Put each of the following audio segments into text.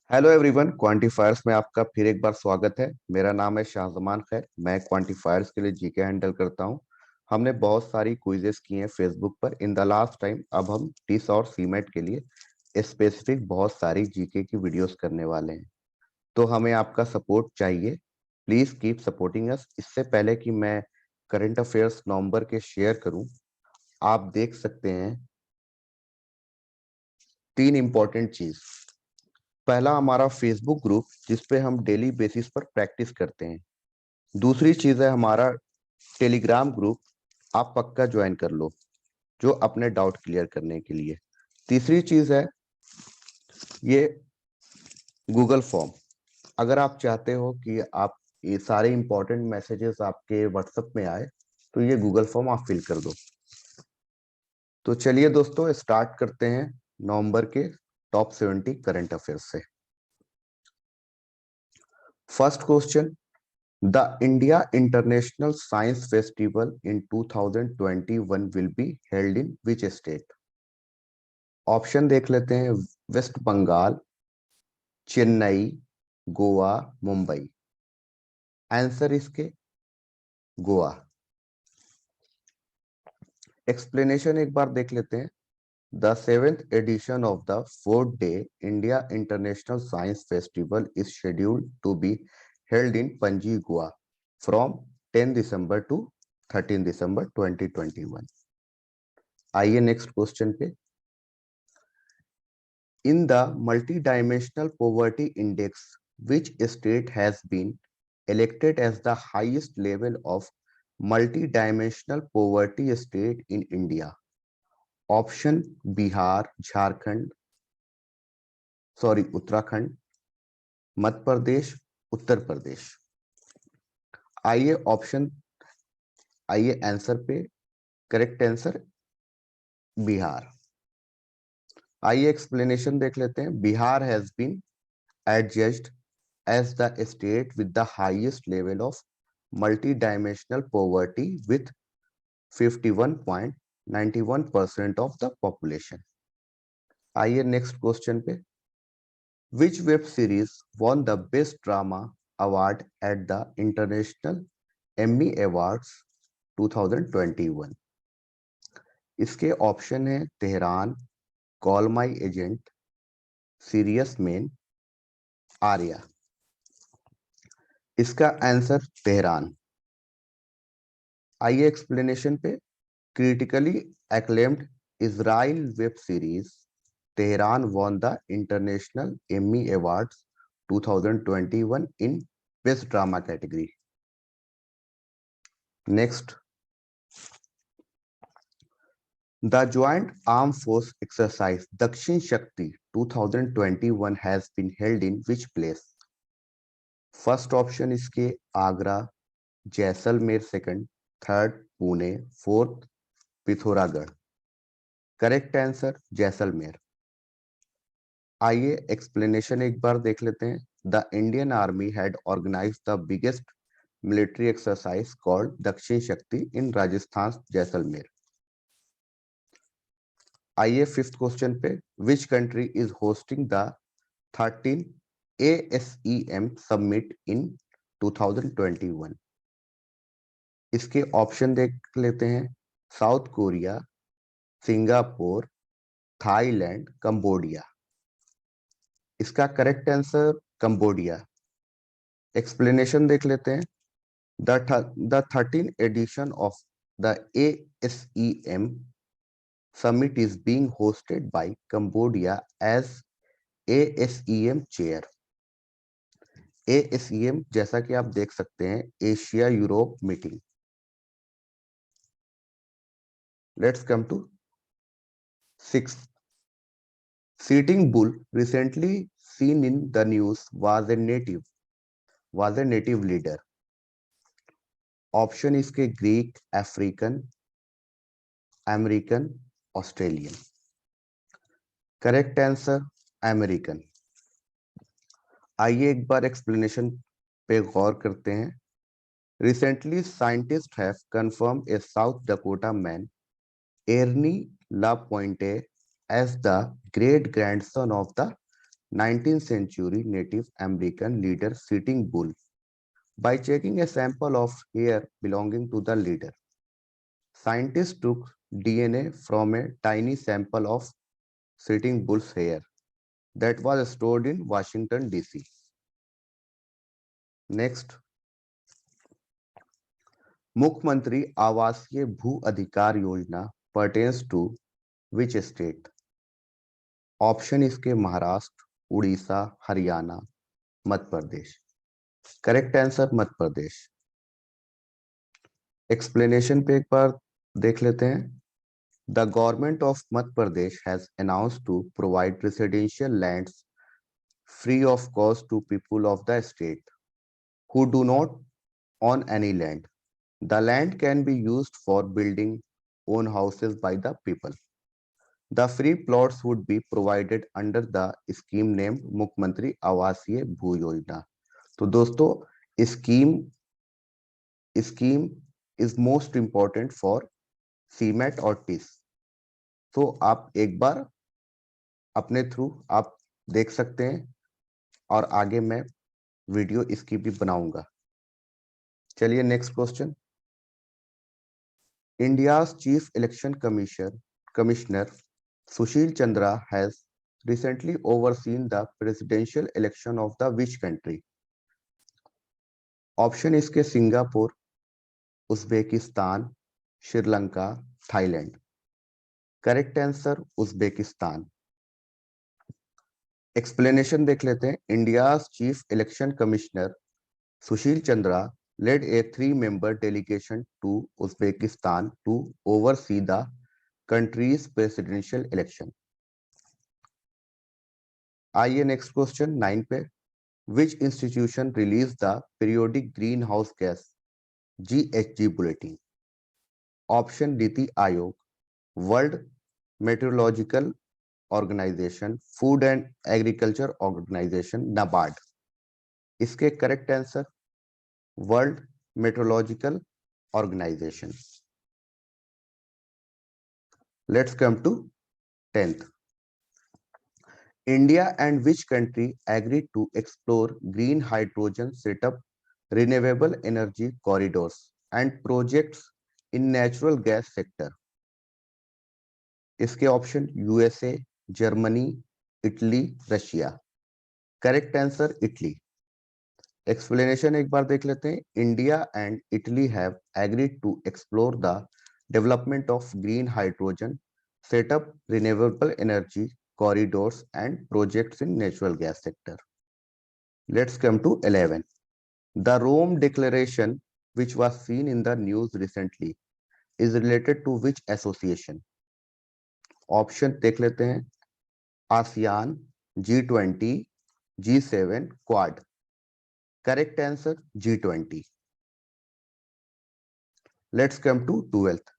Hello everyone, quantifiers में आपका फिर एक बार स्वागत है। मेरा नाम है शाहजमान खैर। मैं क्वांटिफायर्स के लिए जीके हैंडल करता हूं। हमने बहुत सारी क्विजेस की हैं फेसबुक पर इन द लास्ट टाइम। अब हम टीस और सीमेट के लिए स्पेसिफिक बहुत सारी जीके की वीडियोस करने वाले हैं, तो हमें आपका सपोर्ट चाहिए। Please keep supporting us. इससे पहले कि मैं करंट अफेयर्स नवंबर के शेयर करूं, आप देख सकते हैं तीन इंपॉर्टेंट चीज। पहला, हमारा फेसबुक ग्रुप जिस पे हम डेली बेसिस पर प्रैक्टिस करते हैं। दूसरी चीज है हमारा टेलीग्राम ग्रुप, आप पक्का ज्वाइन कर लो जो अपने डाउट क्लियर करने के लिए। तीसरी चीज है ये गूगल फॉर्म। अगर आप चाहते हो कि आप ये सारे इंपॉर्टेंट मैसेजेस आपके व्हाट्सएप में आए, तो ये गूगल फॉर्म आप फिल कर दो। तो चलिए दोस्तों, स्टार्ट करते हैं नवंबर के टॉप 70 करंट अफेयर्स से। First question, The India International Science Festival in 2021 will be held in which state? Option देख लेते हैं। वेस्ट बंगाल, चेन्नई, गोवा, मुंबई। आंसर इसके गोवा। एक्सप्लेनेशन एक बार देख लेते हैं। The seventh edition of the four-day India International Science Festival is scheduled to be held in Panji, Goa from 10 December to 13 December 2021। आइए नेक्स्ट क्वेश्चन पे। In the multidimensional poverty index, which state has been elected as the highest level of multidimensional poverty state in India? Option Bihar, Jharkhand, sorry Uttarakhand, Madhya Pradesh, Uttar Pradesh. आइए option, आइए answer पे। Correct answer Bihar. आइए explanation देख लेते हैं। Bihar has been adjudged as the state with the highest level of multidimensional poverty with 51.91% of the population। आइए next question पे। Which web series won the best drama award at the International Emmy Awards 2021? इसके option है Tehran, call my agent, serious man, Arya. इसका answer Tehran. आइए explanation पे। Critically acclaimed Israel web series Tehran won the International Emmy Awards 2021 in Best Drama category। Next, the Joint Armed Force Exercise Dakshin Shakti 2021 has been held in which place? First option इसके Agra, Jaisalmer second, third Pune, fourth Pithoragarh. Correct answer Jaisalmer. आइए explanation एक बार देख लेते हैं। The Indian army had organised the biggest military exercise called Dakshin Shakti in Rajasthan Jaisalmer. आइए fifth question पे। Which country is hosting the 13 ASEM summit in 2021? इसके ऑप्शन देख लेते हैं। South Korea, Singapore, Thailand, Cambodia. इसका करेक्ट आंसर कंबोडिया। एक्सप्लेनेशन देख लेते हैं। The 13th edition of the ASEM summit is being hosted by Cambodia as ASEM chair। ASEM जैसा कि आप देख सकते हैं, Asia Europe meeting. Let's come to sixth. Sitting Bull, recently seen in the news, was a native leader। Option इसके Greek, African, American, Australian. Correct answer American. आइए एक बार एक्सप्लेनेशन पे गौर करते हैं। Recently scientist have confirm a South Dakota man Ernie Lapointe as the great grandson of the 19th century Native American leader Sitting Bull by checking a sample of hair belonging to the leader. Scientists took DNA from a tiny sample of Sitting Bull's hair that was stored in Washington, D.C. Next, मुख्यमंत्री आवासीय भू अधिकार योजना pertains to which state? Option इसके Maharashtra, Orissa, Haryana, Madhya Pradesh. Correct answer मध्य Pradesh. Explanation पे एक बार देख लेते हैं. The government of Madhya Pradesh has announced to provide residential lands free of cost to people of the state who do not own any land. The land can be used for building own houses by the people. The free plots would be provided under the scheme named मुख्यमंत्री आवासीय भू योजना. तो दोस्तों scheme is most important for CMAT और TIS. तो आप एक बार अपने थ्रू आप देख सकते हैं और आगे मैं वीडियो इसकी भी बनाऊंगा. चलिए next question. India's Chief Election Commissioner Sushil Chandra has recently overseen the presidential election of the which country? Option इसके Singapore, Uzbekistan, Sri Lanka, Thailand. Correct answer Uzbekistan. Explanation देख लेते हैं. India's chief election commissioner Sushil Chandra led a 3-member delegation to Uzbekistan to oversee the country's presidential election. आइए next question 9 पे. Which institution released the periodic greenhouse gas GHG bulletin? Option Niti Aayog, world meteorological organisation, food and agriculture organisation, NABARD. इसके correct answer world meteorological organisation. Let's come to 10th. India and which country agreed to explore green hydrogen, set up renewable energy corridors and projects in natural gas sector? इसके option USA, Germany, Italy, Russia. Correct answer Italy. Explanation एक बार देख लेते हैं. India and Italy have agreed to explore the development of green hydrogen, set up renewable energy corridors and projects in natural gas sector. Let's come to 11. The Rome Declaration, which was seen in the news recently, is related to which association? Option देख लेते हैं. ASEAN, G20, G7, quad. Correct answer G20. Let's come to 12th.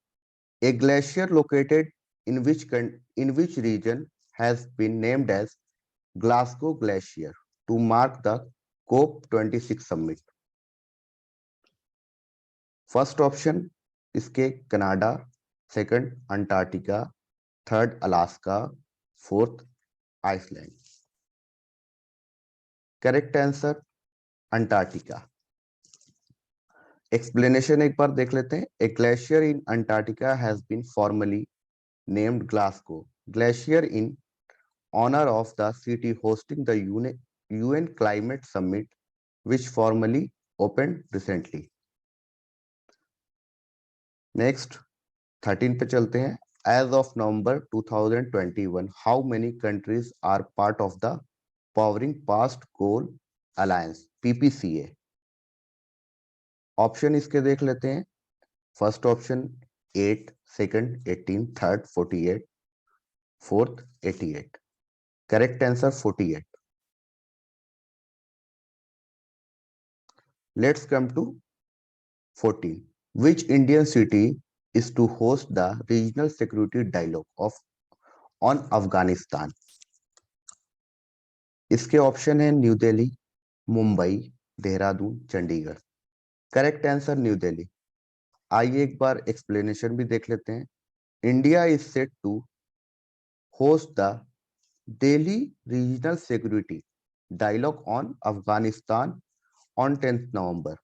A glacier located in which region has been named as Glasgow Glacier to mark the COP26 summit? First option इसके Canada, second Antarctica, third Alaska, fourth Iceland. Correct answer Antarctica. Explanation एक बार देख लेते हैं. A glacier in Antarctica has been formally named Glasgow glacier in honor of the city hosting the UN Climate Summit, which formally opened recently. Next, 13 पे चलते हैं. As of November 2021, how many countries are part of the Powering Past Coal Alliance (PPCA)? Option इसके देख लेते हैं. First option 8, second 18, third 48, fourth 88. Correct answer 48. Let's come to 14. Which Indian city is to host the regional security dialogue on Afghanistan? इसके option है New Delhi, Mumbai, Dehradun, Chandigarh. Correct answer New Delhi. आइए एक बार explanation भी देख लेते हैं. India is set to host the Delhi Regional Security Dialogue on Afghanistan on 10th November,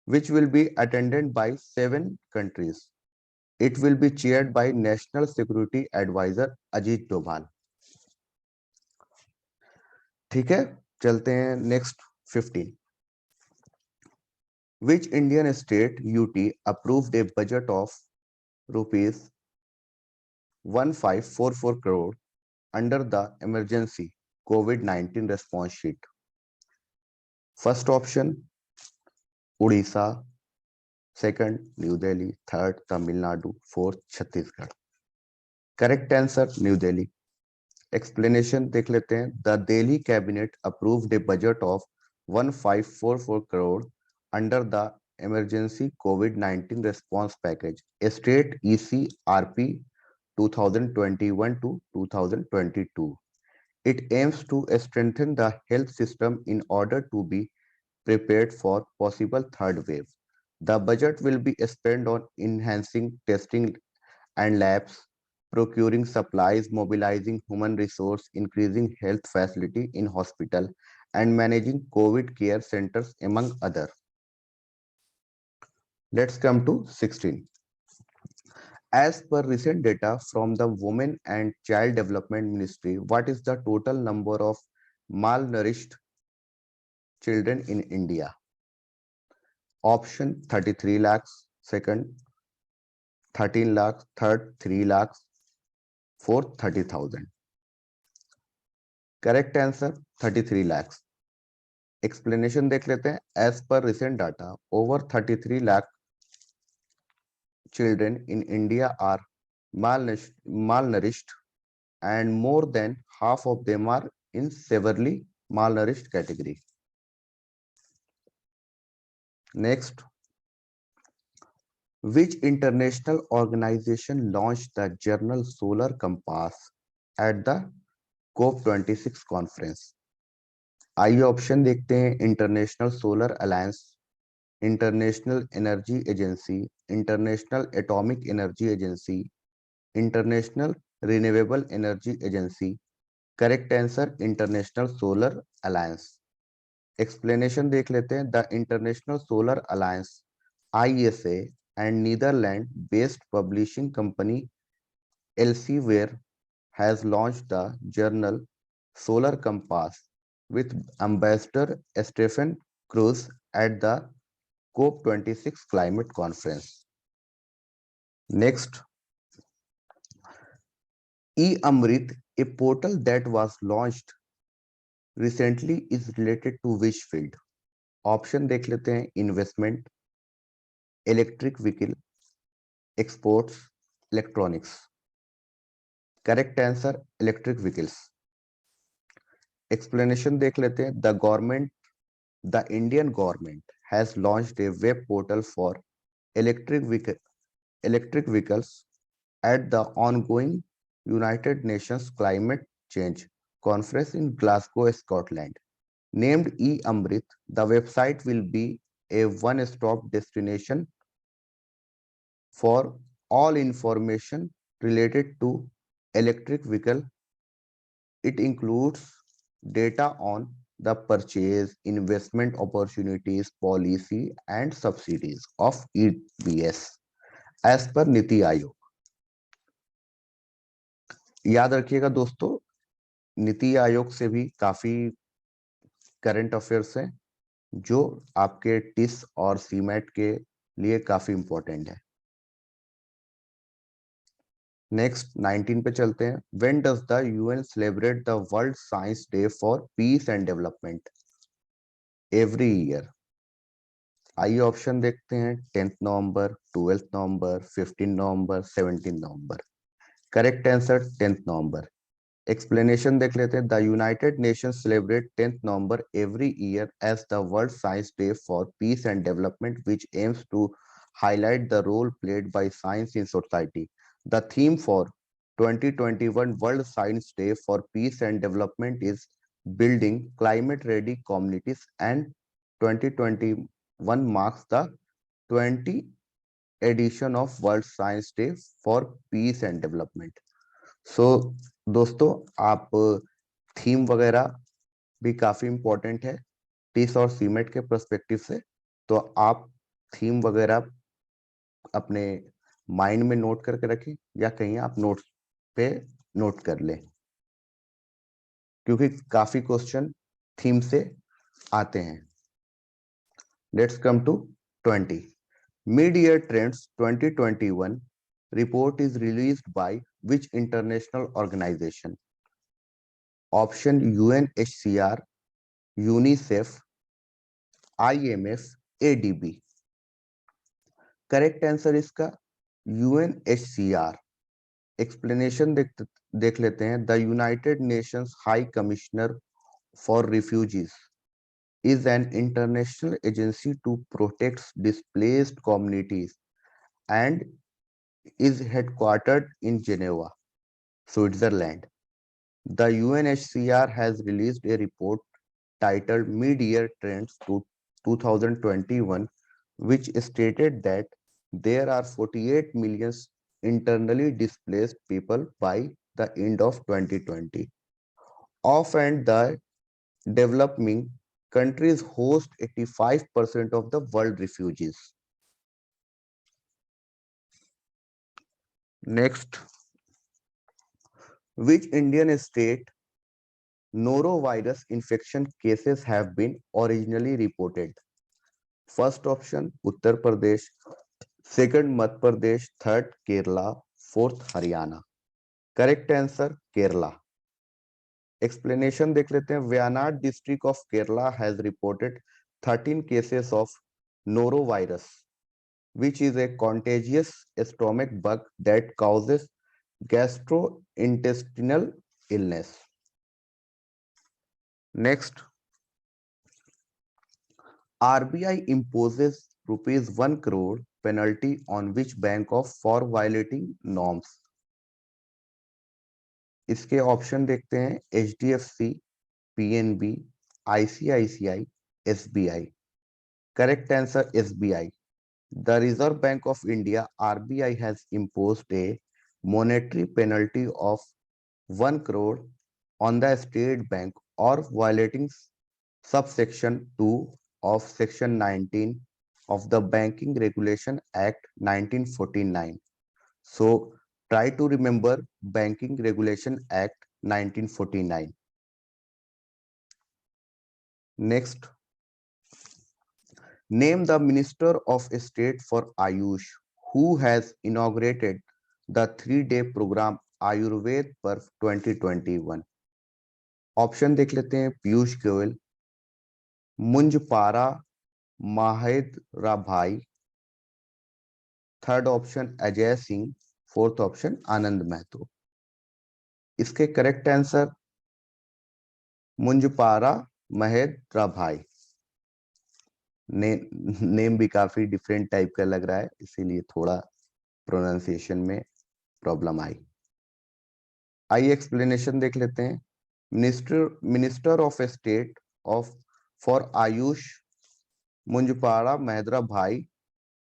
which will be attended by 7 countries. It will be chaired by National Security Advisor Ajit Doval. ठीक है, चलते हैं next 15. Which Indian state UT approved a budget of rupees 1544 crore under the emergency COVID-19 response sheet? First option Odisha, second New Delhi, third Tamil Nadu, fourth Chhattisgarh. Correct answer New Delhi. Explanation देख लेते हैं. The Delhi cabinet approved a budget of 1544 crore under the emergency COVID-19 response package, state ECRP 2021 to 2022. It aims to strengthen the health system in order to be prepared for possible third wave. The budget will be spent on enhancing testing and labs, procuring supplies, mobilizing human resource, increasing health facility in hospital, and managing COVID care centers, among other. Let's come to 16. As per recent data from the Women and Child Development Ministry, what is the total number of malnourished children in India? Option 33 lakhs, second 13 lakhs, third 3 lakhs, fourth 30,000. Correct answer 33 lakhs. Explanation देख लेते हैं. As per recent data, over 33 lakh children in India are malnourished, and more than half of them are in severely malnourished category. Next, which international organization launched the journal Solar Compass at the COP26 conference? आइए option देखते हैं. International solar alliance, international energy agency, international atomic energy agency, international renewable energy agency. Correct answer international solar alliance. Explanation देख लेते हैं. The international solar alliance ISA and Netherlands based publishing company Elsevier has launched the journal Solar Compass with Ambassador Stefan Cruz at the COP26 climate conference. Next, eAmrit, a portal that was launched recently, is related to which field? Option देख लेते हैं. Investment, electric vehicle, exports, electronics. Correct answer electric vehicles. Explanation देख लेते हैं. The Indian government has launched a web portal for electric vehicles at the ongoing United Nations Climate Change Conference in Glasgow, Scotland. Named eAmrit, the website will be a one-stop destination for all information related to electric vehicle. It includes data on the purchase, investment opportunities, policy, and subsidies of EVs as per NITI Aayog. याद रखिएगा दोस्तों, नीति आयोग से भी काफी current affairs हैं जो आपके TISS और सीमेट के लिए काफी इंपॉर्टेंट है. नेक्स्ट 19 पे चलते हैं. When does the UN celebrate the world science day for peace and development? Every year. आइए ऑप्शन देखते हैं. 10th November, 12th November, 15 November, 17 November. Correct answer 10th November. Explanation देख लेते हैं. The United Nations celebrate 10th November every year as the world science day for peace and development which aims to highlight the role played by science in society. The theme for 2021 World Science Day for Peace and Development is Building Climate-Ready Communities, and 2021 marks the 20th edition of World Science Day for Peace and Development. So, दोस्तों आप theme वगैरह भी काफी important है टीस और cement के perspective से, तो आप थीम वगैरह अपने माइंड में नोट करके रखें या कहीं आप नोट्स पे नोट कर लें, क्योंकि काफी क्वेश्चन थीम से आते हैं। Let's come to 20 mid-year trends 2021 report is released by which international organization? Option UNHCR, UNICEF, IMF, ADB. Correct answer इसका UNHCR। एक्सप्लेनेशन देख लेते हैं। The United Nations high commissioner for refugees is an international agency to protect displaced communities and is headquartered in Geneva, Switzerland. The UNHCR has released a report titled Mid-Year Trends to 2021, which stated that there are 48 million internally displaced people by the end of 2020. Of and the developing countries host 85% of the world refugees. Next, which Indian state norovirus infection cases have been originally reported? First option Uttar Pradesh, second Madhya Pradesh, third Kerala, fourth Haryana. Correct answer Kerala. Explanation देख लेते हैं। Wayanad district of Kerala has reported 13 cases of norovirus, which is a contagious stomach bug that causes gastrointestinal illness. Next, RBI imposes ₹1 crore penalty on which bank for violating norms? इसके option देखते हैं। HDFC, PNB, ICICI, SBI. Correct answer SBI. The Reserve Bank of India (RBI) has imposed a monetary penalty of 1 crore on the state bank or violating subsection 2 of section 19 of the Banking Regulation Act 1949. So try to remember Banking Regulation Act 1949. Next, name the Minister of State for Ayush who has inaugurated the 3-day program Ayurved Parv 2021. Option देख लेते हैं। Piyush Goyal, Munjpara Mahendra bhai, third option Ajay Singh, fourth option Anand Mahato. इसके correct answer Munjpara महेद्रा भाई। Name भी काफी different type का लग रहा है, इसीलिए थोड़ा प्रोनाउंसिएशन में प्रॉब्लम आई। आइए एक्सप्लेनेशन देख लेते हैं। Minister of state for Ayush Munjpara Mahindra भाई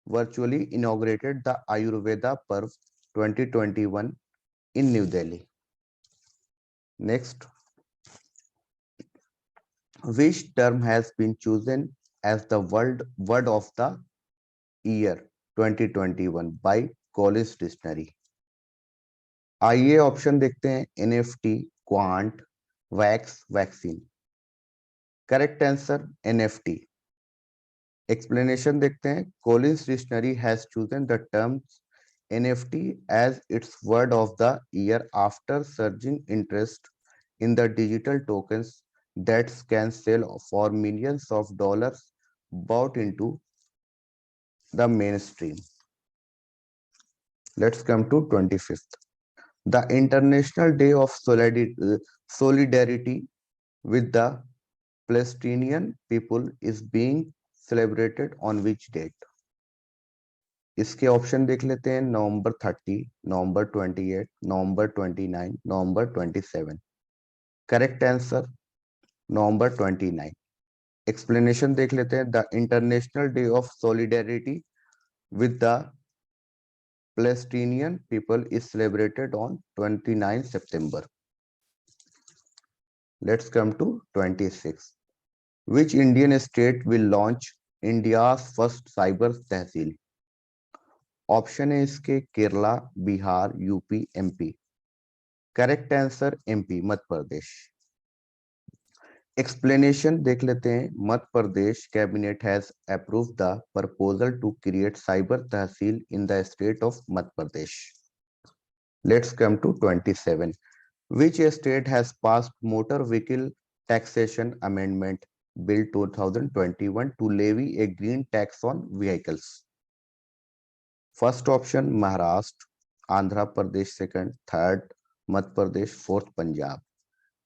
virtually inaugurated the Ayurveda Parv 2021 in New Delhi. Next, which term has been chosen as the word of the year 2021 by Collins Dictionary? आइए ऑप्शन देखते हैं। NFT, quant, wax, vaccine. Correct answer NFT। Explanation देखते हैं। Collins Dictionary has chosen the terms NFT as its word of the year after surging interest in the digital tokens that can sell for millions of dollars bought into the mainstream. Let's come to 25th. The International Day of Solidarity with the Palestinian people is being celebrated on which date? इसके option देख लेते हैं। नवंबर 30, नवंबर 28, नवंबर 29, नवंबर 27। Correct answer नवंबर 29। Explanation देख लेते हैं। The international day of solidarity with the Palestinian people is celebrated on 29 September. Let's come to 26. Which Indian state will launch India's first cyber tehsil? Option है इसके Kerala, Bihar, UP, MP. Correct answer MP, Madhya Pradesh. Explanation देख लेते हैं। Madhya Pradesh cabinet has approve the proposal to create cyber tehsil in the state of Madhya Pradesh. Let's come to 27. Which state has passed motor vehicle taxation amendment bill 2021 to levy a green tax on vehicles? First option Maharashtra, Andhra Pradesh second, third Madhya Pradesh, fourth Punjab.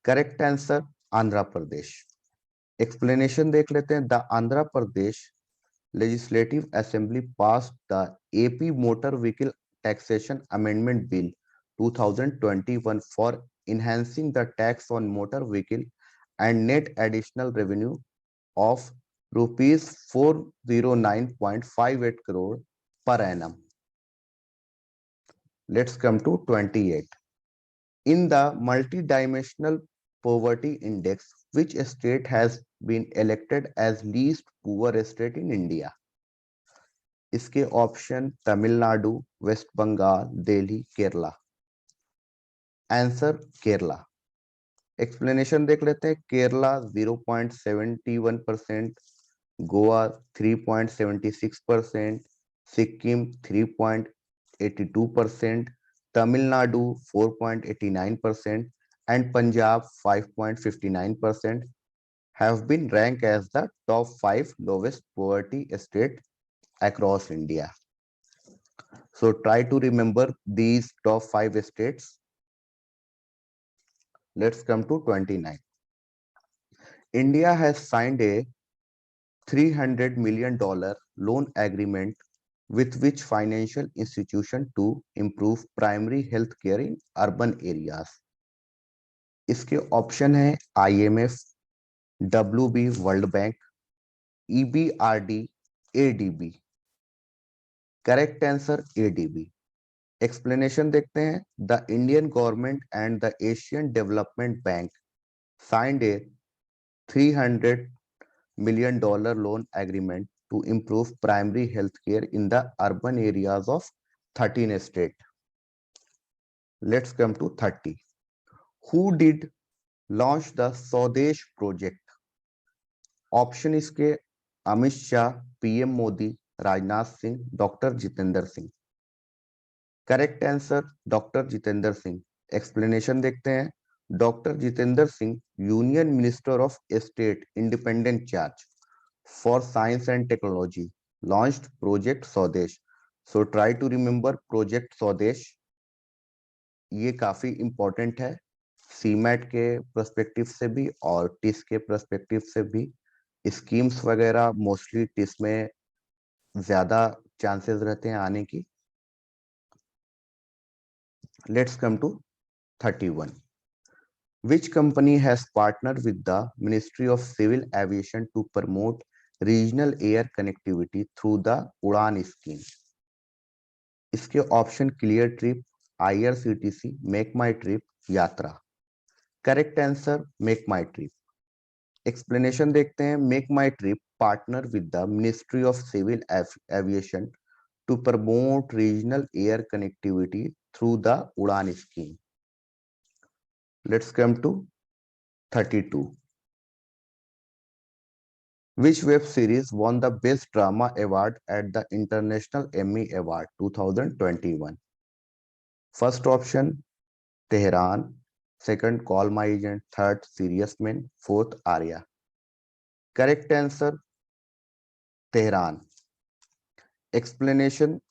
Correct answer Andhra Pradesh. Explanation देख लेते हैं। The Andhra Pradesh Legislative Assembly passed the AP Motor Vehicle Taxation Amendment Bill 2021 for enhancing the tax on motor vehicle and net additional revenue of rupees 409.58 crore per annum. Let's come to 28. In the multidimensional poverty index, which state has been elected as least poor state in India? इसके option Tamil Nadu, West Bengal, Delhi, Kerala. Answer Kerala. Explanation देख लेते हैं। Kerala 0.71%, Goa 3.76%, Sikkim 3.82%, Tamil Nadu 4.89% and Punjab 5.59% have been ranked as the top 5 lowest poverty state across India. So try to remember these top 5 states. Let's come to 29. India has signed a $300 million loan agreement with which financial institution to improve primary health care in urban areas? इसके option है IMF, WB world bank, EBRD, ADB। Correct answer ADB। Explanation देखते हैं। The Indian government and the Asian development bank signed a $300 million loan agreement to improve primary health care in the urban areas of 13 states. Let's come to 30. Who did launch the Swadesh project? Option इसके Amit Shah, PM Modi, Rajnath Singh, doctor Jitendra Singh. Correct answer doctor Jitendra Singh. Explanation देखते हैं। Doctor Jitendra Singh union minister of state independent charge for science and technology launched project Swadesh. So try to remember project Swadesh. ये काफी important है CMAT के perspective से भी और टिस के पर्सपेक्टिव से भी। स्कीम्स वगैरह मोस्टली टिस में ज्यादा चांसेस रहते हैं आने की। Let's come to 31. Which company has partnered with the Ministry of Civil Aviation to promote regional air connectivity through the Udan scheme? इसके option clear trip, IRCTC, make my trip, Yatra. Correct answer make my trip. Explanation देखते हैं। Make my trip partner with the ministry of civil aviation to promote regional air connectivity through the Udan scheme. Let's come to 32. Which web series won the Best Drama Award at the International Emmy Award 2021? First option Tehran, second Call My Agent, third Serious Men, fourth Arya. Correct answer Tehran. Explanation.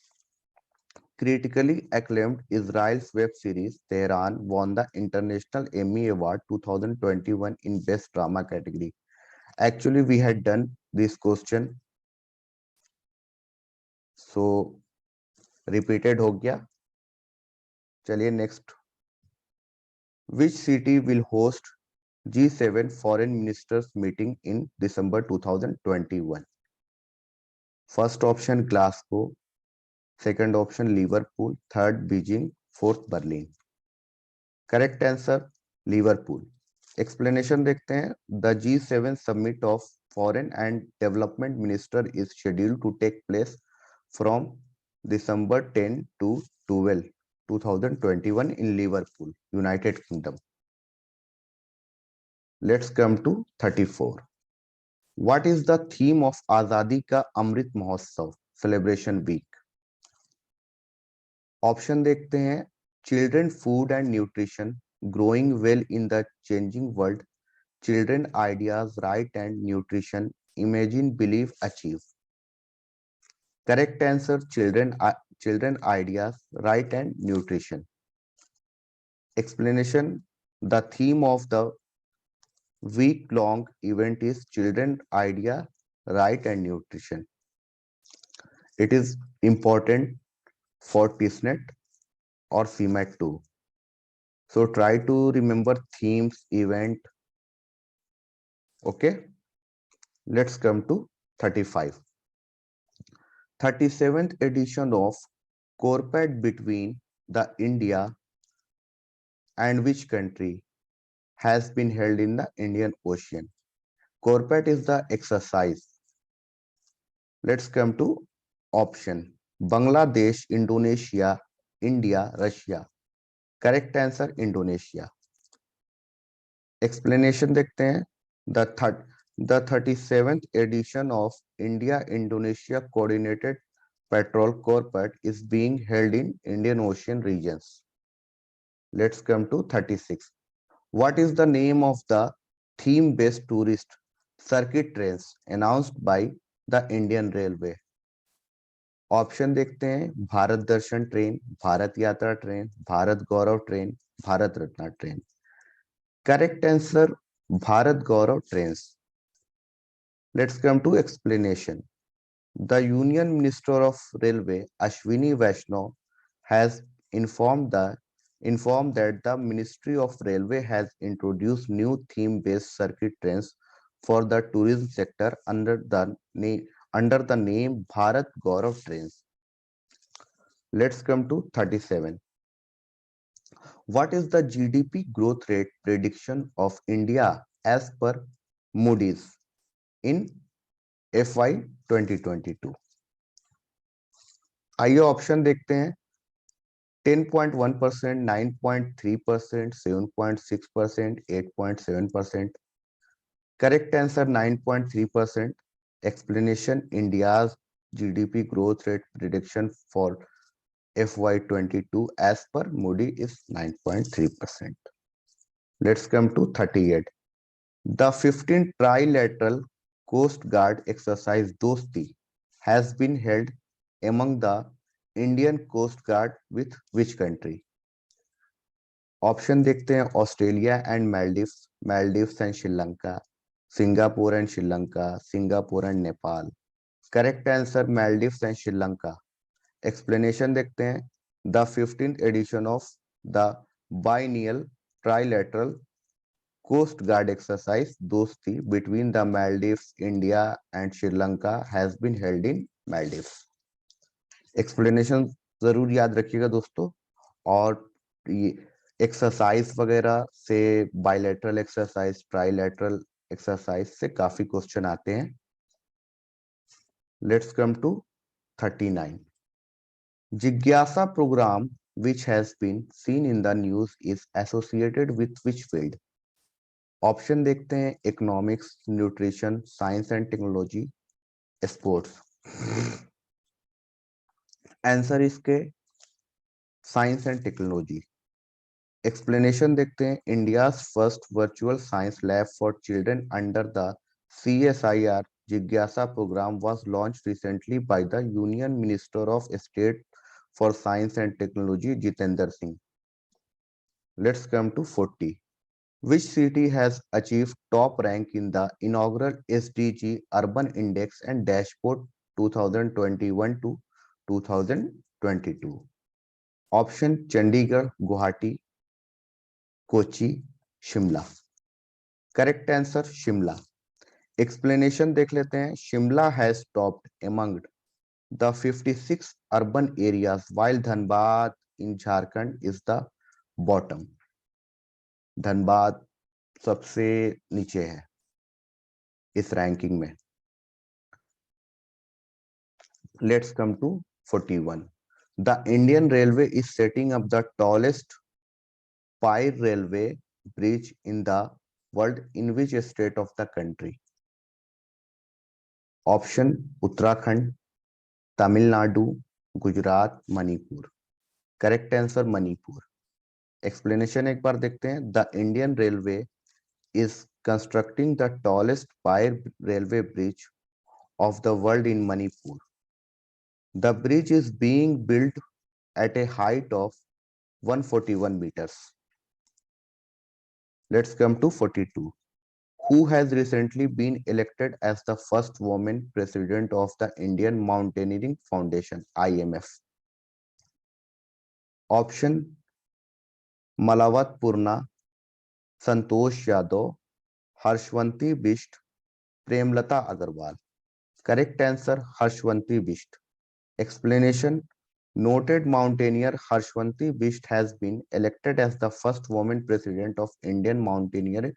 Critically acclaimed Israel's web series Tehran won the International Emmy Award 2021 in Best Drama category. Actually, we had done this question, so repeated हो गया। चलिए next. Which city will host G7 foreign ministers meeting in December 2021? First option Glasgow, second option Liverpool, third Beijing, fourth Berlin. Correct answer Liverpool. Explanation देखते हैं। The G7 summit of foreign and development minister is scheduled to take place from December 10 to 12, 2021 in Liverpool, United Kingdom. Let's come to 34. What is the theme of Azadi Ka Amrit Mahotsav Celebration Week? Option देखते हैं। Children food and nutrition, growing well in the changing world, children ideas, right and nutrition, imagine, believe, achieve. Correct answer children ideas, right and nutrition. Explanation: the theme of the week-long event is Children Idea, Right and Nutrition. It is important for TISNET or CMAT too. So try to remember themes, event. Okay, let's come to 35. 37th edition of Corpet between the India and which country has been held in the Indian Ocean. Corpet is the exercise. Let's come to option. Bangladesh, Indonesia, India, Russia. Correct answer Indonesia. Explanation देखते हैं. The 37th edition of India-Indonesia Coordinated Patrol Corpet is being held in Indian Ocean regions. Let's come to 36. What is the name of the theme-based tourist circuit trains announced by the Indian Railway? Option देखते हैं। Bharat Darshan train, Bharat Yatra train, Bharat Gaurav train, Bharat Ratna train. Correct answer Bharat Gaurav train. Let's come to explanation. The union minister of railway Ashwini Vaishnaw has informed that the Ministry of Railway has introduced new theme-based circuit trains for the tourism sector under the name Bharat Gaurav Trains. Let's come to 37. What is the GDP growth rate prediction of India as per Moody's in FY 2022? आइए option देखते हैं। 10.1%, 9.3%, 7.6%, 8.7%. Correct answer 9.3%. Explanation: India's GDP growth rate prediction for FY22 as per Moody is 9.3%. Let's come to 38. The 15th trilateral Coast Guard exercise Dosti has been held among the Indian Coast Guard with which country? Option देखते हैं। Australia and Maldives, Maldives and Sri Lanka, Singapore and Sri Lanka, Singapore and Nepal. Correct answer Maldives and Sri Lanka. Explanation देखते हैं। The 15th edition of the biennial trilateral Coast Guard exercise Dosti between the Maldives, India and Sri Lanka has been held in Maldives. Explanation जरूर याद रखिएगा दोस्तों। और ये exercise वगैरह से, बायलैटरल एक्सरसाइज, ट्राइलैटरल एक्सरसाइज से काफी क्वेश्चन आते हैं। Let's come to 39. Jigyasa program which has been seen in the news is associated with which field? Option देखते हैं। Economics, nutrition, science and technology, sports. Answer इसके science and technology. Explanation देखते हैं। India's first virtual science lab for children under the CSIR Jigyasa program was launched recently by the Union Minister of State for Science and Technology, Jitendra Singh. Let's come to 40. Which city has achieved top rank in the inaugural SDG Urban Index and Dashboard 2021 to 2022? Option: Chandigarh, Guwahati, Kochi, Shimla. Correct answer Shimla. Explanation देख लेते हैं। Shimla has topped among the 56 urban areas while Dhanbad in Jharkhand is the bottom. Dhanbad सबसे नीचे है इस ranking में। Let's come to 41. The Indian Railway is setting up the tallest pie railway bridge in the world in which state of the country? Option: Uttarakhand, Tamil Nadu, Gujarat, Manipur. Correct answer: Manipur. Explanation एक बार देखते हैं. The Indian Railway is constructing the tallest pie railway bridge of the world in Manipur. The bridge is being built at a height of 141 meters. Let's come to 42. Who has recently been elected as the first woman president of the Indian Mountaineering Foundation, IMF? Option: Malawat Purna, Santosh Yadav, Harshwanti Bisht, Premlata Agarwal. Correct answer: Harshwanti Bisht. Explanation: noted mountaineer Harshwanti Bisht has been elected as the first woman president of Indian Mountaineering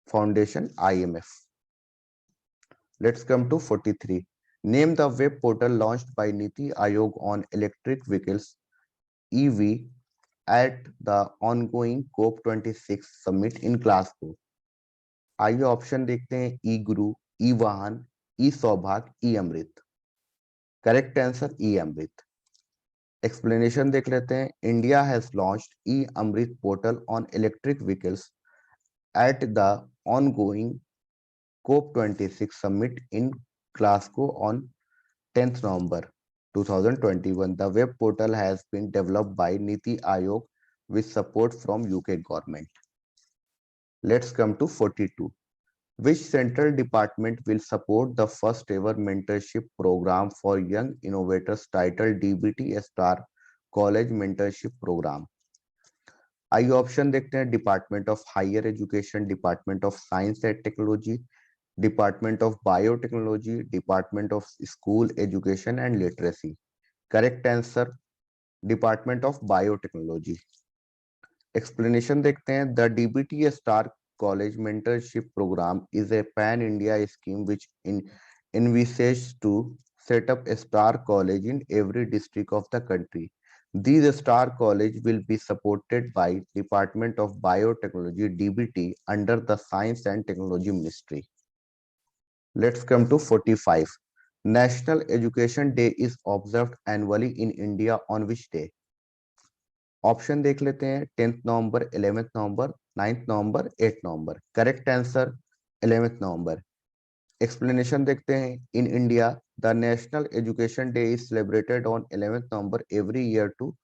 Foundation, IMF. Let's come to 43. Name the web portal launched by Niti Aayog on electric vehicles (EV) at the ongoing COP26 summit in Glasgow. आइए option देखते हैं. E Guru, e Vahan, e Saubhagya, e Amrit. Correct answer: e Amrit. Explanation देख लेते हैं. India has launched e Amrit portal on electric vehicles at the ongoing COP26 summit in Glasgow on 10th November 2021. The web portal has been developed by Niti Aayog with support from UK government. Let's come to 42. Which central department will support the first ever mentorship program for young innovators titled DBT Star College Mentorship Program? आइए option देखते हैं. Department of higher education, department of science and technology, department of biotechnology, department of school education and literacy. Correct answer: department of biotechnology. Explanation देखते हैं. The DBT star college mentorship programme is a pan India scheme which envisages to set up a star college in every district of the country. These star college will be supported by Department of Biotechnology (DBT) under the Science and Technology Ministry. Let's come to 45. National Education Day is observed annually in India on which day? Option देख लेते हैं. 10th November, 11th November, 9th November, 8th November. Correct answer: 11th November. Explanation देखते हैं. In India the national education day is celebrated on 11th November every year to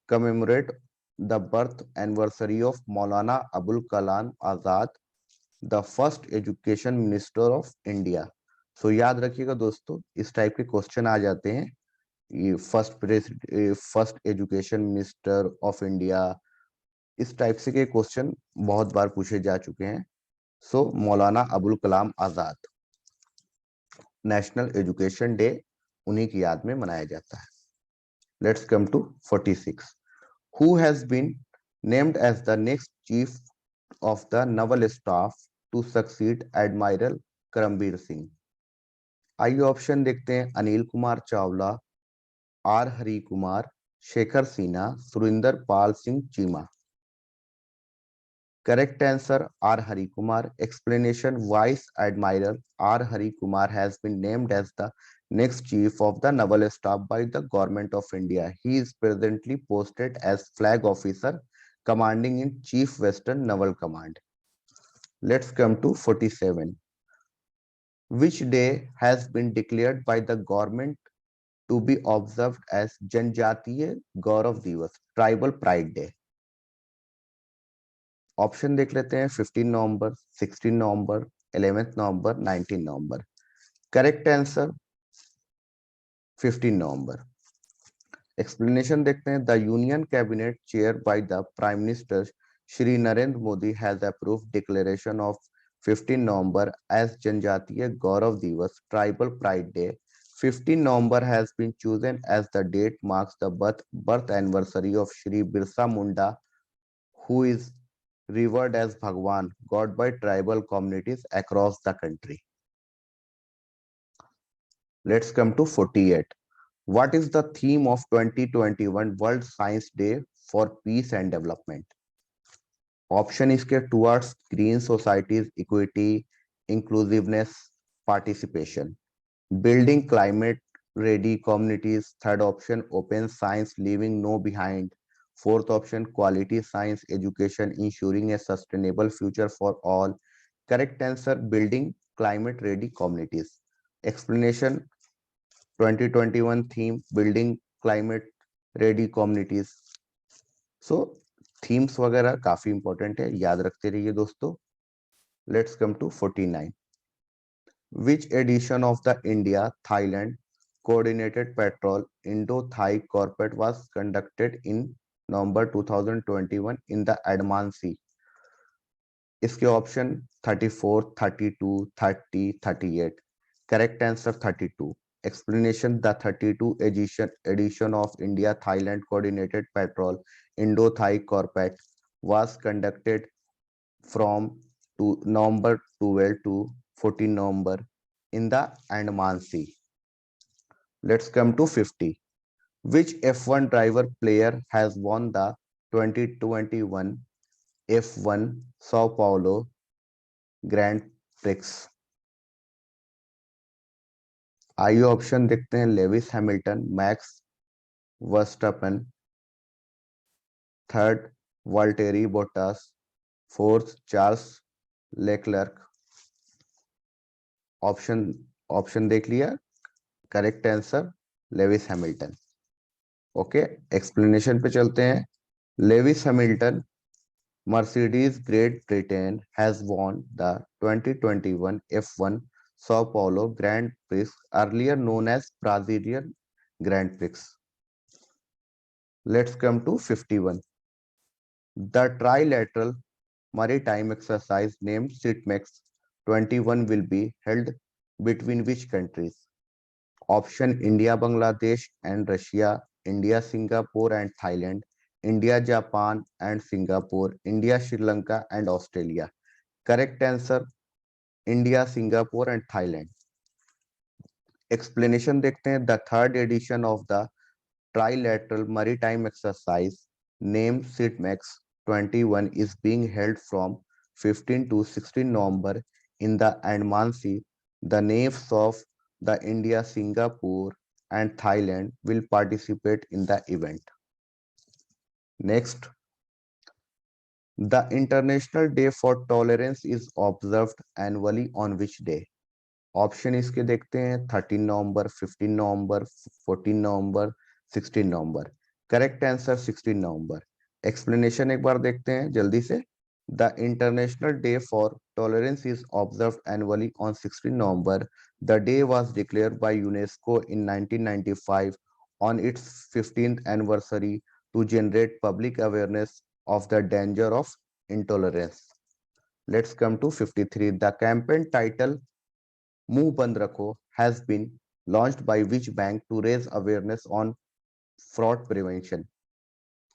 commemorate the birth anniversary of Maulana Abul Kalam Azad, the first education minister of India. So याद रखिएगा दोस्तों, इस type के question आ जाते हैं. ये first education minister of India, इस type से के क्वेश्चन बहुत बार पूछे जा चुके हैं. So Maulana Abul Kalam Azad, national education day उन्हीं की याद में मनाया जाता है. Let's come to 46. Who has been named as the next chief of the naval staff to succeed admiral Karambir Singh? आइए ऑप्शन देखते हैं. Anil Kumar Chawla, R Hari Kumar, Shekhar Sinha, Surinder Pal Singh Cheema. Correct answer: R. Hari Kumar. Explanation: Vice Admiral R. Hari Kumar has been named as the next chief of the naval staff by the Government of India. He is presently posted as Flag Officer commanding in Chief Western Naval Command. Let's come to 47. Which day has been declared by the government to be observed as Janjatiya Gaurav Divas, Tribal Pride Day? Option देख लेते हैं. 15 November, 16 November, 11th November, 19 November. Correct answer: 15 November. Explanation देखते हैं. The union cabinet chair by the prime minister Shri Narendra Modi has approved declaration of 15 November as Janjatiya Gaurav Divas, tribal pride day. 15 November has been chosen as the date marks the birth anniversary of Shri Birsa Munda, who is revered as Bhagwan, god by tribal communities across the country. Let's come to 48. What is the theme of 2021 World Science Day for Peace and Development? Option इसके towards green societies equity inclusiveness participation building climate ready communities, third option open science leaving no behind, fourth option quality science education ensuring a sustainable future for all, correct answer building climate ready communities. Explanation 2021 theme building climate ready communities. So themes वगैरह काफी important है, याद रखते रहिए दोस्तों. Let's come to 49. Which edition of the India Thailand Coordinated Patrol Indo-Thai Corporate was conducted in November 2021 in the Andaman Sea? इसके option 34, 32, 30, 38. Correct answer 32. Explanation: the 32 edition of India Thailand Coordinated Patrol Indo-Thai Corporate was conducted from November 12 to 14 November in the Andaman Sea. Let's come to 50. Which F1 driver player has won the 2021 F1 Sao Paulo Grand Prix? आइए option देखते हैं. Lewis Hamilton, max Verstappen, third Valtteri Bottas, fourth Charles Leclerc. Option देख लिया. Correct answer Lewis Hamilton. Okay, explanation पे चलते हैं. Lewis Hamilton, Mercedes Great Britain has won the 2021 F1 Sao Paulo Grand Prix, earlier known as Brazilian Grand Prix. Let's come to 51. The trilateral maritime exercise named SITMEX 21 will be held between which countries? Option India, Bangladesh and Russia, India, Singapore and Thailand, India, Japan and Singapore, India, Sri Lanka and Australia. Correct answer India, Singapore and Thailand. Explanation देखते हैं. The third edition of the trilateral maritime exercise named SITMEX 21 is being held from 15 to 16 November in the Andaman Sea. The navies of the India, Singapore and Thailand will participate in the event. Next, the International Day for Tolerance is observed annually on which day? Option इसके देखते हैं. 13 नवंबर, 15 नवंबर, 14 नवंबर, 16 नवंबर. Correct answer 16 नवंबर. Explanation एक बार देखते हैं जल्दी से. The International Day for Tolerance is observed annually on 16 November. The day was declared by UNESCO in 1995 on its 15th anniversary to generate public awareness of the danger of intolerance. Let's come to 53. The campaign title मुंह बंद रखो has been launched by which bank to raise awareness on fraud prevention?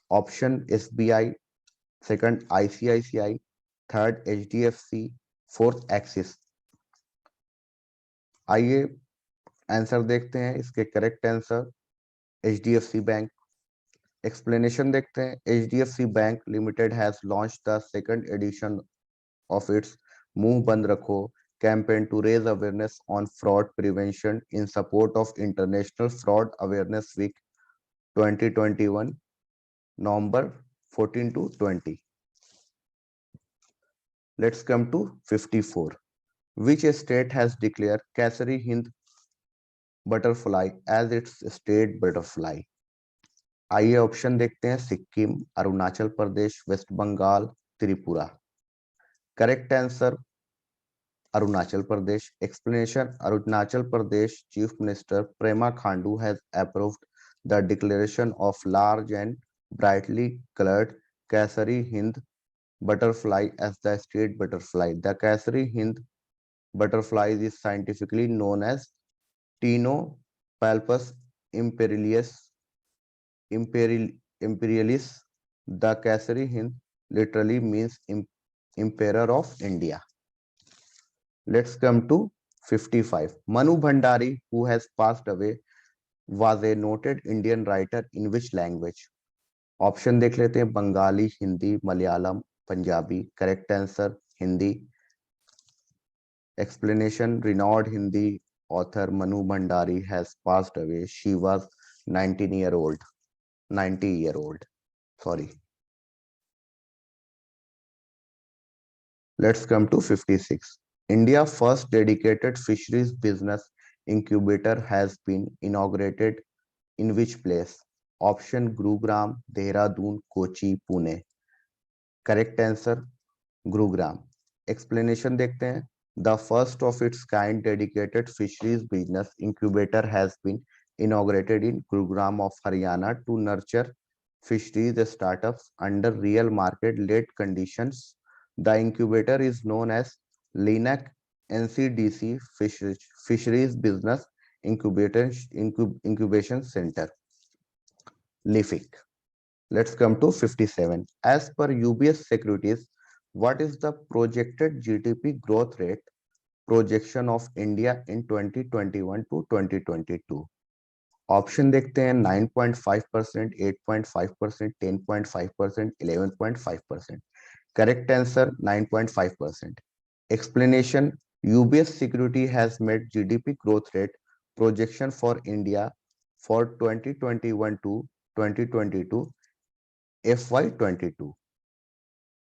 Option SBI, second ICICI, third HDFC, fourth Axis. आइए answer देखते हैं. इसके correct answer HDFC bank. Explanation देखते हैं. HDFC bank limited has launched the second edition of its मुंह बंद रखो campaign to raise awareness on fraud prevention in support of International Fraud Awareness Week 2021, November 14 to 20. Let's come to 54. Which state has declared Kesari Hind butterfly as its state butterfly? आइए option देखते हैं. Sikkim, Arunachal Pradesh, West Bengal, Tripura. Correct answer Arunachal Pradesh. Explanation: Arunachal Pradesh Chief Minister Prema Khandu has approved the declaration of large and brightly colored Kesari Hind butterfly as the state butterfly. The Kesari Hind butterfly is scientifically known as Tinopalpus imperialis. The Kesari Hind literally means emperor of India. Let's come to 55. Manu Bhandari, who has passed away, was a noted Indian writer in which language? Option देख लेते हैं, Bengali, Hindi, Malayalam, Punjabi. Correct answer Hindi. Explanation: renowned Hindi author Manu Bhandari has passed away. She was 90 year old. Sorry. Let's come to 56. India first dedicated fisheries business incubator has been inaugurated in which place? Option: Gurugram, Dehradun, Kochi, Pune. Correct answer Gurugram. Explanation देखते हैं. The first of its kind dedicated fisheries business incubator has been inaugurated in Gurugram of Haryana to nurture fisheries startups under real market-led conditions. The incubator is known as LINAC NCDC Fisheries Business Incubation Center, LIFIC. Let's come to 57. As per UBS Securities, what is the projected GDP growth rate projection of India in 2021 to 2022? Option देखते हैं. 9.5%, 8.5%, 10.5%, 11.5%. Correct answer 9.5%. Explanation: UBS Security has made GDP growth rate projection for India for 2021 to 2022 FY22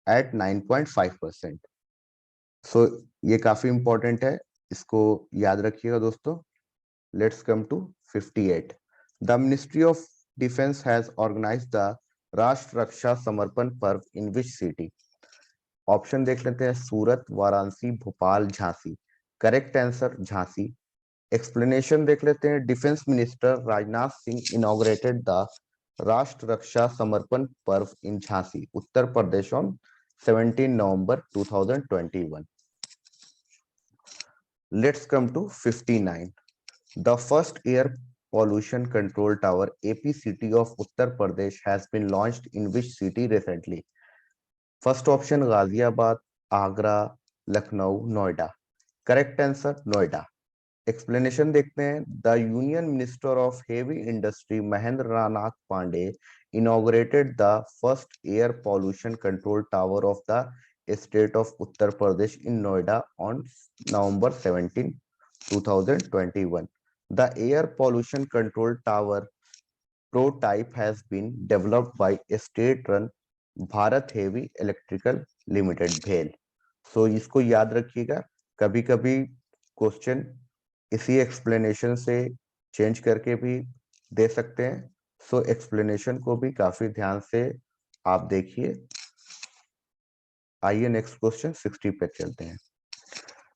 at 9.5%. सो ये काफी important है, इसको याद रखिएगा दोस्तों. Let's come to 58. The ministry of defence has organised the Rashtra Raksha Samarpan Parv in which city? Option देख लेते हैं. Surat, Varanasi, Bhopal, Jhansi. Correct answer Jhansi. Explanation देख लेते हैं. Defence minister Rajnath Singh inaugurated the Rashtra Raksha Samarpan Parv in Jhansi, Uttar Pradesh on 17 November 2021. Let's come to 59. The first air pollution control tower APCT of Uttar Pradesh has been launched in which city recently? First option Ghaziabad, Agra, Lucknow, Noida. Correct answer Noida. Explanation देखते हैं. The Union Minister of Heavy Industry Mahendra Nath Pandey inaugurated the first air pollution control tower of the state of Uttar Pradesh in Noida on November 17, 2021. The air pollution control tower prototype has been developed by state-run Bharat Heavy Electrical Limited (BHEL). So इसको याद रखिएगा. कभी-कभी question इसी explanation से change करके भी दे सकते हैं. सो एक्सप्लेनेशन को भी काफी ध्यान से आप देखिए. आइए नेक्स्ट क्वेश्चन 60 पे चलते हैं.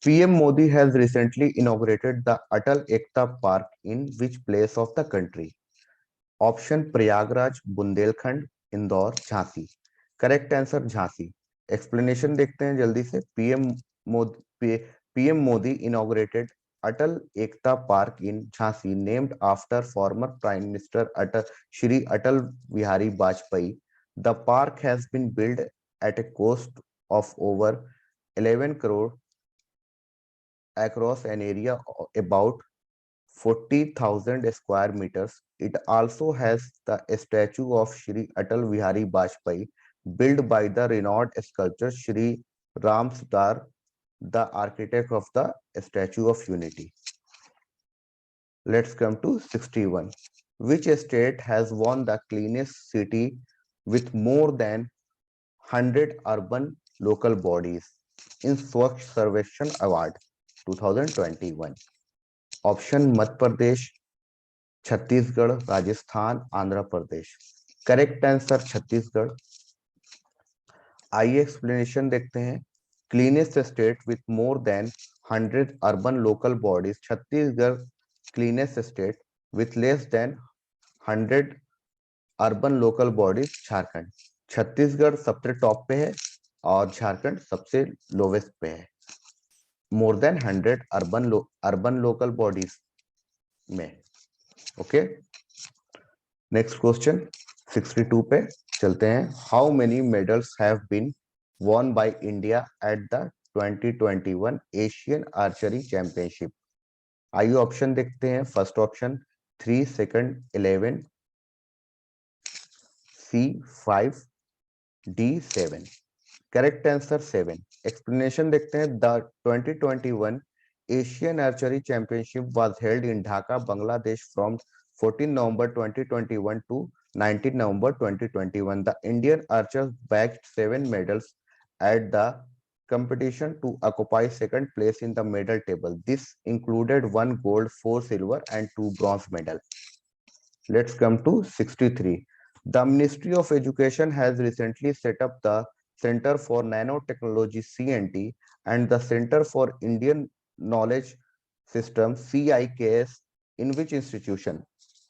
PM Modi has recently inaugurated the Atal Ekta park in which place of the country? Option Prayagraj, Bundelkhand, Indore, Jhansi. Correct answer Jhansi. Explanation देखते हैं जल्दी से. PM Modi inaugurated Atal Ekta Park in Jhansi, named after former Prime Minister Shri Atal Bihari Vajpayee. The park has been built at a cost of over 11 crore across an area about 40,000 square meters. It also has the statue of Shri Atal Bihari Vajpayee, built by the renowned sculptor Shri Ram Sudar, the architect of the Statue of Unity. Let's come to 61. Which state has won the cleanest city with more than 100 urban local bodies in Swachh Sarvekhan Award 2021? Option Madhya Pradesh, Chhattisgarh, Rajasthan, Andhra Pradesh. Correct answer Chhattisgarh. आइए explanation देखते हैं. Cleanest state with more than 100 urban local bodies. Chhattisgarh cleanest state with less than 100 urban local bodies. Jharkhand. Chhattisgarh सबसे top पे है और झारखंड सबसे lowest पे है. More than 100 urban local bodies में. ओके. नेक्स्ट क्वेश्चन 62 पे. चलते हैं। How many medals have been won by India at the 2021 Asian archery championship. आइए ऑप्शन देखते हैं। First option 3, second 11, C 5, D 7। Correct answer 7। Explanation देखते हैं। The 2021 Asian archery championship was held in Dhaka, Bangladesh from 14 November 2021 to 19 November 2021. The Indian archers bagged 7 medals at the competition to occupy second place in the medal table. This included 1 gold, 4 silver, and 2 bronze medals. Let's come to 63. The Ministry of Education has recently set up the Center for Nanotechnology (CNT) and the Center for Indian Knowledge System (CIKS) in which institution?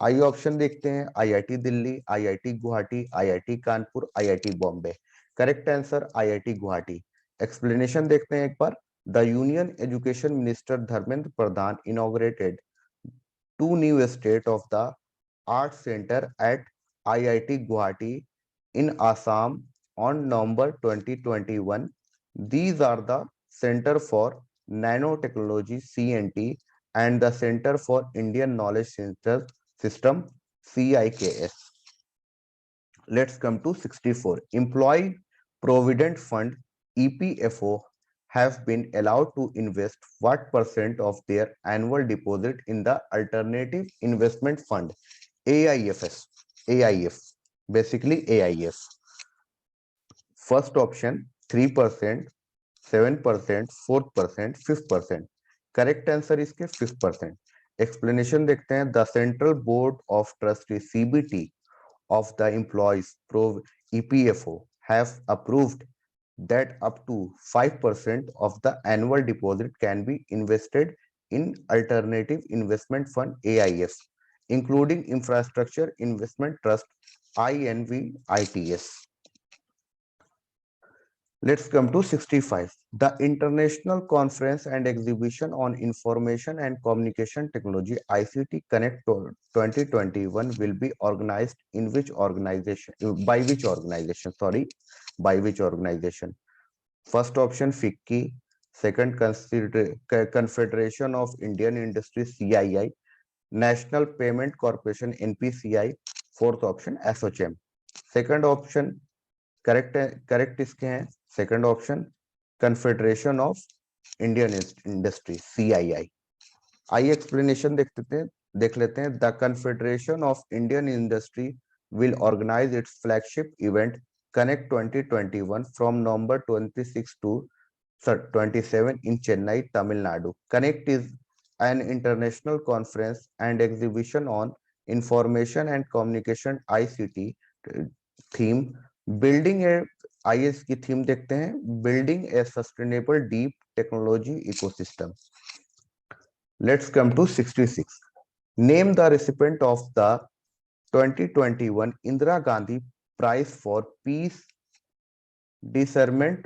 आइए option देखते हैं। IIT Delhi, IIT Guwahati, IIT Kanpur, IIT Bombay. Correct answer IIT Guwahati. Explanation देखते हैं एक बार। The union education minister Dharmendra Pradhan inaugurated 2 new state of the art center at IIT Guwahati in Assam on November 2021. These are the Center for Nanotechnology (CNT) and the Center for Indian Knowledge System (CIKS). Let's come to 64. Employee Provident Fund (EPFO) have been allowed to invest what percent of their annual deposit in the Alternative Investment Fund AIFs? AIF, basically AIF. First option 3%, 7%, 4%, 5%. Correct answer इसके 5%। Explanation देखते हैं। The central board of trustee CBT of the employees EPFO have approved that up to 5% of the annual deposit can be invested in Alternative Investment Fund AIF, including Infrastructure Investment Trust INVITS. Let's come to 65. The International Conference and Exhibition on Information and Communication Technology ICT Connect 2021 will be organized in which organization? By which organization? Sorry, by which organization? First option FICCI, second Confederation of Indian Industry CII, National Payment Corporation NPCI, fourth option ASSOCHAM. Second option correct इसके हैं। Second option confederation of Indian industry CII। आइए explanation देख लेते हैं। The confederation of Indian industry will organize its flagship event Connect 2021 from November 26 to 27 in Chennai, Tamil Nadu. Connect is an international conference and exhibition on information and communication ICT theme building a IS की theme देखते हैं। Building a sustainable deep technology ecosystem. Let's come to 66. Name the recipient of the 2021 Indira Gandhi prize for peace disarmament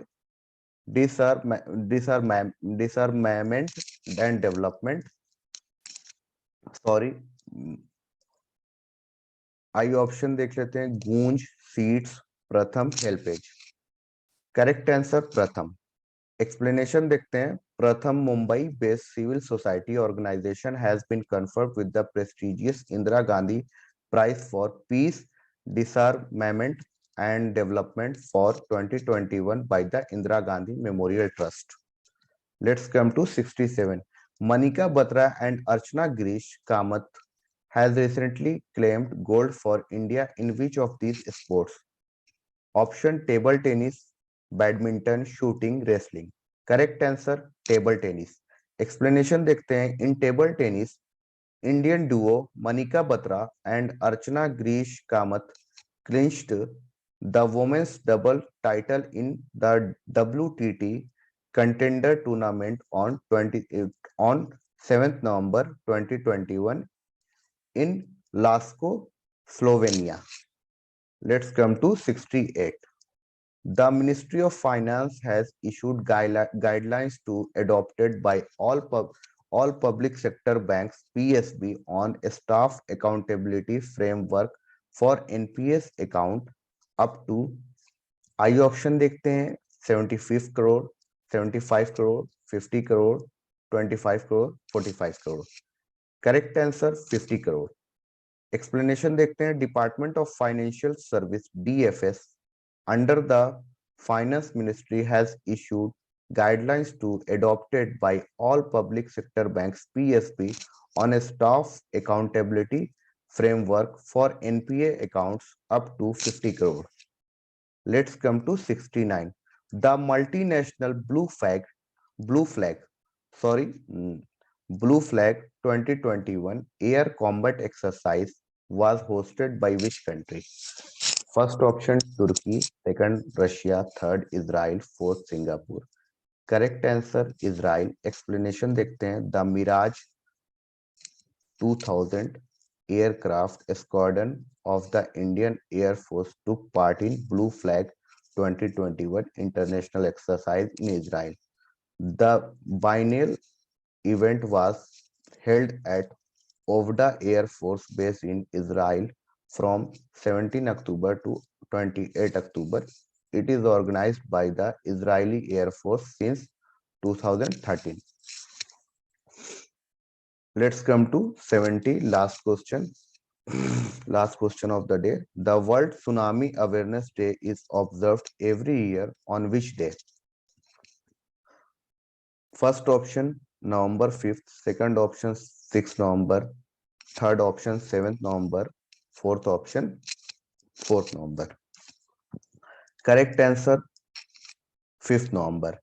and development. Sorry, आइए option देख लेते हैं। Goonj, SEEDS, Pratham, HelpAge. Correct answer Pratham. Explanation देखते हैं। Pratham Mumbai based civil society organisation has been conferred with the prestigious Indira Gandhi prize for peace disarmament and development for 2021 by the Indira Gandhi Memorial Trust. Let's come to 67. Manika Batra and Archana Girish Kamath has recently claimed gold for India in which of these sports? Option table tennis, badminton, shooting, wrestling. Correct answer table tennis. Explanation देखते हैं। In table tennis, Indian duo Manika Batra and Archana Girish Kamath clinched the women's double title in the WTT contender tournament on 7th November 2021 in Lasko, Slovenia. Let's come to 68. The Ministry of Finance has issued guidelines to adopted by all public sector banks PSB on a staff accountability framework for NPS account up to. आई option देखते हैं 75 crore, 75 crore, 50 crore, 25 crore, 45 crore. Correct answer 50 crore. Explanation देखते हैं, department of financial service DFS under the finance ministry has issued guidelines to adopted by all public sector banks PSB on a staff accountability framework for NPA accounts up to 50 crore. Let's come to 69. The multinational blue flag, sorry, blue flag 2021 air combat exercise was hosted by which country? First option Turkey, second Russia, third Israel, fourth Singapore. Correct answer Israel. Explanation देखते हैं, the Mirage 2000 aircraft squadron of the Indian Air Force took part in Blue Flag 2021 international exercise in Israel. The biennial event was held at Ovda Air Force Base in Israel from 17 October to 28 October. It is organized by the Israeli Air Force since 2013. Let's come to 70, last question. Last question of the day. The World Tsunami Awareness Day is observed every year on which day? First option November 5th, second option 6th November, third option 7th November, fourth option 4th November. Correct answer 5th November.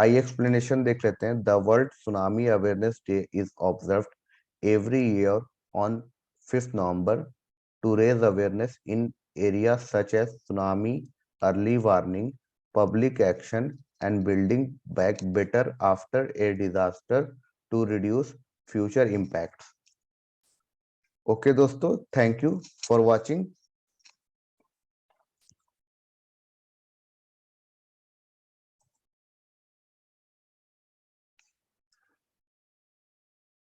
I explanation देख लेते हैं, the world tsunami awareness day is observed every year on 5th November to raise awareness in areas such as tsunami, early warning, public action, and building back better after a disaster to reduce future impacts. Okay दोस्तों, thank you for watching.